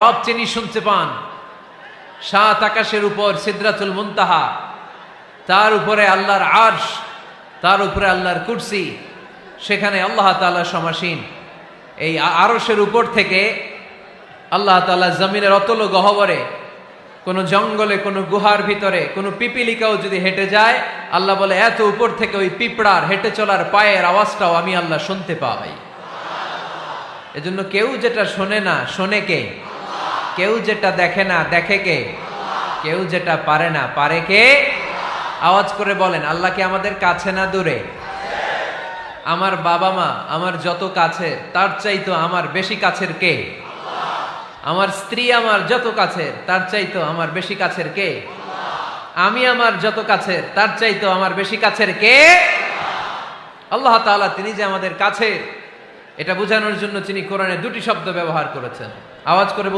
সব চিনি শুনতে পান। সাত আকাশের উপর সিদরাতুল মুনতাহা, তার উপরে আল্লাহর আরশ, তার উপরে আল্লাহর কুরসি, সেখানে আল্লাহ তাআলা সমাসীন। এই আরশের উপর থেকে আল্লাহ তাআলা জমিনের অতল গহ্বরে, কোন জঙ্গলে, কোন গুহার ভিতরে কোন পিপিলিকাও যদি হেঁটে যায়, আল্লাহ বলে এত উপর থেকে ওই পিঁপড়ার হেঁটে চলার পায়ের আওয়াজটাও আমি আল্লাহ শুনতে পাই। এজন্য কেউ যেটা শোনে না শোনে কে? কেউ যেটা দেখে না দেখে কে? কেউ যেটা পারে না পারে কে? আওয়াজ করে বলেন, আল্লাহ কি আমাদের কাছে না দূরে? আমার বাবা মা আমার যত কাছে, তার চাইতো আমার বেশি কাছের কে? আমার স্ত্রী আমার যত কাছের, তার চাইতো আমার বেশি কাছের কে? আমি আমার যত কাছের, তার চাইতো আমার বেশি কাছের কে? আল্লাহ তাআলা, তিনি যে আমাদের কাছে, এটা বোঝানোর জন্য তিনি কোরআনে দুটি শব্দ ব্যবহার করেছেন। আওয়াজ করে